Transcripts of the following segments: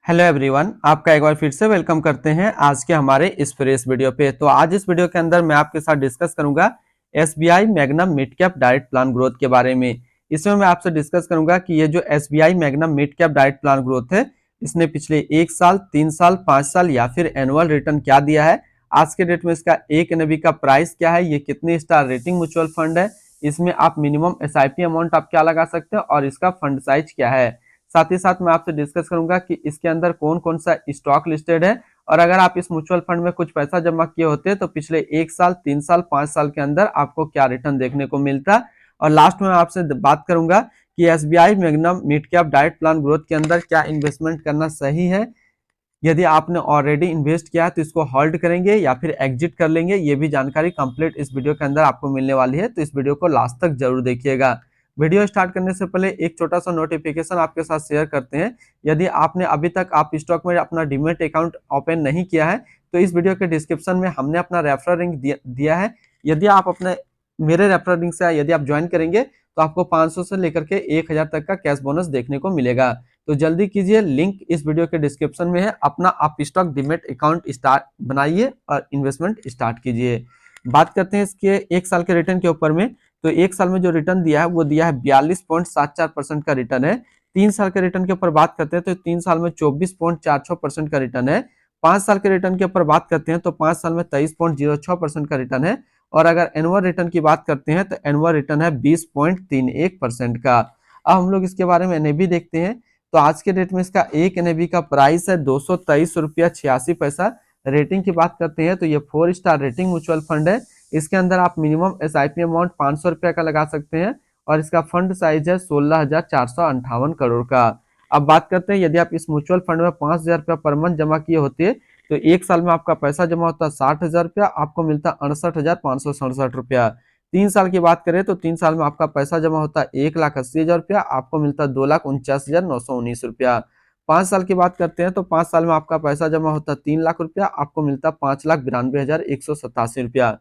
Hello everyone, आपका एक बार फिर से वेलकम करते हैं आज के हमारे इस फ्रेश वीडियो पे। तो आज इस वीडियो के अंदर मैं आपके साथ डिस्कस करूंगा SBI magnum mid cap direct plan growth के बारे में। इसमें मैं आपसे डिस्कस करूंगा कि ये जो SBI magnum mid cap direct plan growth है, इसने पिछले 1 साल, 3 साल, 5 साल या फिर एनुअल रिटर्न क्या दिया है, आज के डेट में इसका एक एनएवी का प्राइस क्या है, ये कितनी स्टार रेटिंग म्यूचुअल फंड है, इसमें आप मिनिमम एसआईपी अमाउंट आप क्या लगा सकते हैं और इसका फंड साइज क्या है। साथ ही साथ मैं आपसे डिस्कस करूंगा कि इसके अंदर कौन कौन सा स्टॉक लिस्टेड है और अगर आप इस म्यूचुअल फंड में कुछ पैसा जमा किए होते तो पिछले 1 साल, 3 साल, 5 साल के अंदर आपको क्या रिटर्न देखने को मिलता। और लास्ट में मैं आपसे बात करूंगा कि SBI magnum mid cap direct plan growth के अंदर क्या इन्वेस्टमेंट करना सही है। यदि आपने ऑलरेडी इन्वेस्ट किया है तो इसको होल्ड करेंगे या फिर एग्जिट कर लेंगे, ये भी जानकारी कंप्लीट इस वीडियो के अंदर आपको मिलने वाली है, तो इस वीडियो को लास्ट तक जरूर देखिएगा। वीडियो स्टार्ट करने से पहले एक छोटा सा नोटिफिकेशन आपके साथ शेयर करते हैं। यदि आपने अभी तक आप स्टॉक में अपना डीमैट अकाउंट ओपन नहीं किया है तो इस वीडियो के डिस्क्रिप्शन में हमने अपना रेफरल लिंक दिया है। यदि आप अपने मेरे रेफरल लिंक से यदि आप ज्वाइन करेंगे तो आपको 500 से लेकर के 1000 तक का कैश बोनस देखने को मिलेगा। तो जल्दी कीजिए, लिंक इस वीडियो के डिस्क्रिप्शन में है। अपना आप स्टॉक डीमैट अकाउंट स्टार्ट बनाइए और इन्वेस्टमेंट स्टार्ट कीजिए। बात करते हैं इसके 1 साल के रिटर्न के ऊपर में। तो 1 साल में जो रिटर्न दिया है वो दिया है 42.74% का रिटर्न है। 3 साल के रिटर्न के ऊपर बात करते हैं तो 3 साल में 24.46% का रिटर्न है। 5 साल के रिटर्न के ऊपर बात करते हैं तो 5 साल में 23.06% का रिटर्न है। और अगर एनुअल रिटर्न की बात करते हैं तो एनुअल रिटर्न है 20.31% का। अब हम लोग इसके बारे में एनएवी देखते हैं। तो आज के डेट में इसका एक एनएवी का प्राइस है 223 रुपया 86 पैसा। रेटिंग की बात करते हैं तो ये 4 स्टार रेटिंग म्यूचुअल फंड है। इसके अंदर आप मिनिमम एसआईपी अमाउंट 500 रुपया का लगा सकते हैं और इसका फंड साइज है 16,458 करोड़ का। अब बात करते हैं, यदि आप इस म्यूचुअल फंड में 5,000 रुपया पर मंथ जमा किए होते तो 1 साल में आपका पैसा जमा होता 60,000 रुपया, आपको मिलता 68,567 रुपया। 3 साल की बात करें तो 3 साल में आपका पैसा जमा होता 1,80,000 रुपया, आपको मिलता 2,49,919 रुपया। 5 साल की बात करते हैं तो 5 साल में आपका पैसा जमा होता 3 लाख रुपया, आपको मिलता 5,92,187 रुपया।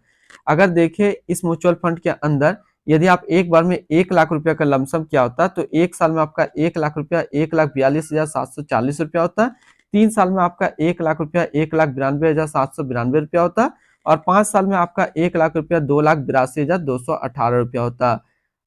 अगर देखें इस म्यूचुअल फंड के अंदर यदि आप एक बार में 1 लाख रुपया का लमसम क्या होता तो 1 साल में आपका 1 लाख रुपया 1,42,740 रुपया होता। 3 साल में आपका 1 लाख रुपया 1,92,792 रुपया होता और 5 साल में आपका 1 लाख रुपया 2,82,218 रुपया होता।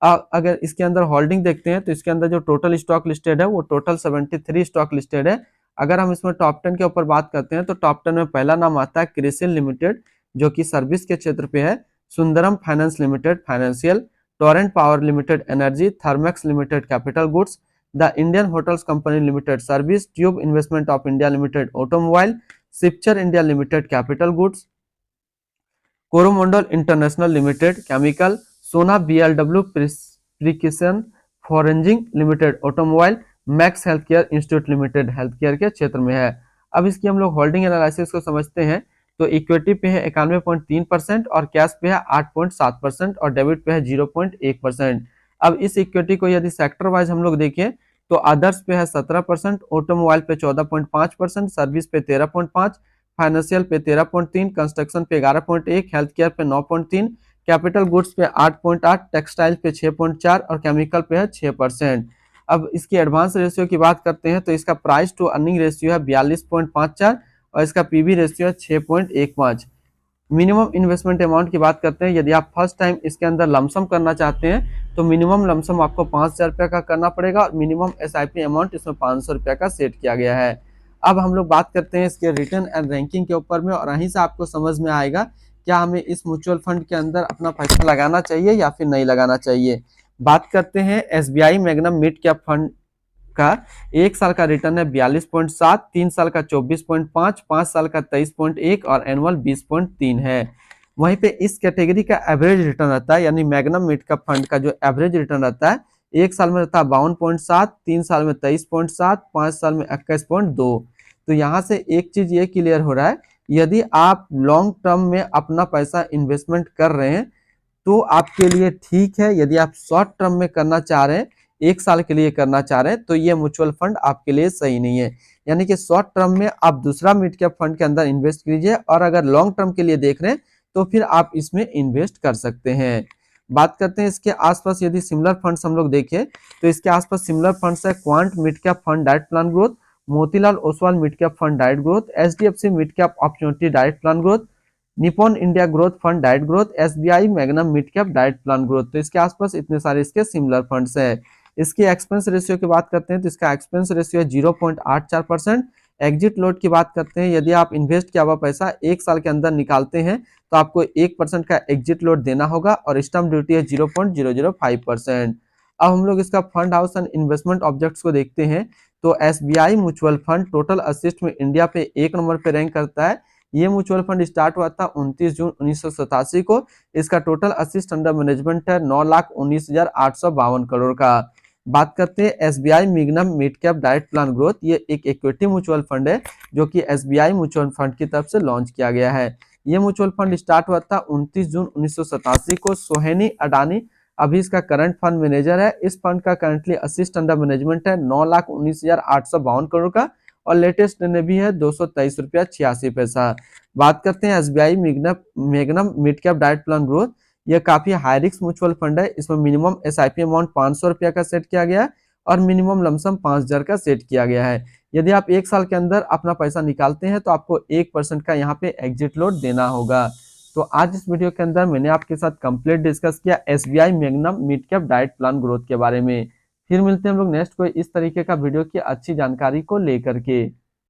अगर इसके अंदर होल्डिंग देखते हैं तो इसके अंदर जो टोटल स्टॉक लिस्टेड है वो टोटल 73 स्टॉक लिस्टेड है। अगर हम इसमें टॉप 10 के ऊपर बात करते हैं तो टॉप 10 में पहला नाम आता है क्रिसिल लिमिटेड जो कि सर्विस के क्षेत्र पे है, Sundaram finance limited financial, Torrent power limited energy, Thermax limited capital goods, the Indian hotels company limited service, tube investment of India limited automobile, सिप्चर India limited capital goods, Coromandel international limited chemical, Sona BLW precision forging limited automobile, Max health care institute limited health care के क्षेत्र में है। अब इसकी हम लोग holding analysis को समझते हैं। तो इक्विटी पे है 91.3% और कैश पे है 8.7% और डेबिट पे है 0.1%। अब इस इक्विटी को यदि सेक्टर वाइज हम लोग देखें तो अदर्स पे है 17%, ऑटोमोबाइल पे 14.5%, सर्विस पे 13.5%, फाइनेंशियल पे 13.3%, कंस्ट्रक्शन पे 11.1%, हेल्थ केयर पे 9.3%, कैपिटल गुड्स पे 8.8%, टेक्सटाइल पे 6.4% और केमिकल पे है 6%। अब इसकी एडवांस रेशियो की बात करते हैं तो इसका प्राइस टू अर्निंग रेशियो है 42.54 और इसका पीबी रेशियो है 6.15। मिनिमम इन्वेस्टमेंट अमाउंट की बात करते हैं, यदि आप फर्स्ट टाइम इसके अंदर लमसम करना चाहते हैं तो मिनिमम लमसम आपको 5,000 रुपया का करना पड़ेगा और मिनिमम एसआईपी अमाउंट इसमें 500 रुपया का सेट किया गया है। अब हम लोग बात करते हैं इसके रिटर्न एंड रैंकिंग के ऊपर में और यहीं से आपको समझ में आएगा क्या हमें इस म्यूचुअल फंड के अंदर अपना पैसा लगाना चाहिए या फिर नहीं लगाना चाहिए। बात करते हैं SBI magnum mid cap fund का। 1 साल का रिटर्न है 42.7, 3 साल का 24.5, 5 साल का 23.1 और एनुअल 20.3 है। वहीं पे इस कैटेगरी का एवरेज रिटर्न रहता है, यानी मैग्नम मिड कैप फंड का जो एवरेज रिटर्न रहता है 1 साल में रहता है 52.7, 3 साल में 23.7, 5 साल में 21.2। तो यहाँ से एक चीज ये क्लियर हो रहा है, यदि आप लॉन्ग टर्म में अपना पैसा इन्वेस्टमेंट कर रहे हैं तो आपके लिए ठीक है। यदि आप शॉर्ट टर्म में करना चाह रहे हैं, 1 साल के लिए करना चाह रहे हैं, तो ये म्यूचुअल फंड आपके लिए सही नहीं है। यानी कि शॉर्ट टर्म में आप दूसरा मिड कैप फंड के अंदर इन्वेस्ट कीजिए और अगर लॉन्ग टर्म के लिए देख रहे हैं तो फिर आप इसमें इन्वेस्ट कर सकते हैं। बात करते हैं इसके आसपास, यदि सिमिलर फंड्स हम लोग देखें तो इसके आसपास सिमिलर फंड्स है quant mid cap fund direct plan growth, Motilal Oswal mid cap fund direct growth, HDFC mid cap opportunity direct plan growth, Nippon India growth fund direct growth, SBI magnum mid cap direct plan growth. तो इसके आसपास इतने सारे इसके similar funds हैं। इसकी expense ratio की बात करते हैं तो इसका एक्सपेंस रेशियो है 0.84%। एग्जिट लोड की बात करते हैं, यदि आप इन्वेस्ट किया हुआ पैसा 1 साल के अंदर निकालते हैं तो आपको 1% का एग्जिट लोड देना होगा और स्टैम्प ड्यूटी है 0.005%। अब हम लोग इसका fund house and investment objects को देखते हैं तो SBI mutual fund total assist में इंडिया पे 1 नंबर पे रैंक करता है। ये म्यूचुअल फंड स्टार्ट हुआ था 29 जून 1987 को। इसका टोटल असिस्ट अंडर मैनेजमेंट है 9,19,852 करोड़ का। बात करते हैं SBI magnum mid cap direct plan growth. ये एक इक्विटी म्यूचुअल फंड है जो कि एसबीआई म्यूचुअल फंड की तरफ से लॉन्च किया गया है। ये म्यूचुअल फंड स्टार्ट हुआ था 29 जून 1987 को। सोहेनी अडानी अभी इसका करंट फंड मैनेजर है। इस फंड का करंटली असिस्ट अंडर मैनेजमेंट है 9,19,852 करोड़ का और लेटेस्ट निर्णय भी है 223 रुपया 86 पैसा। बात करते हैं SBI magnum mid cap direct plan growth. यह काफी हाई रिस्क म्यूचुअल फंड है। इसमें मिनिमम एसआईपी अमाउंट 500 रुपया का सेट किया गया है और मिनिमम लमसम 5,000 का सेट किया गया है। यदि आप 1 साल के अंदर अपना पैसा निकालते हैं तो आपको 1% का यहाँ पे एग्जिट लोड देना होगा। तो आज इस वीडियो के अंदर मैंने आपके साथ कंप्लीट डिस्कस किया SBI magnum mid cap direct plan growth के बारे में। फिर मिलते हैं हम लोग नेक्स्ट कोई इस तरीके का वीडियो की अच्छी जानकारी को लेकर के।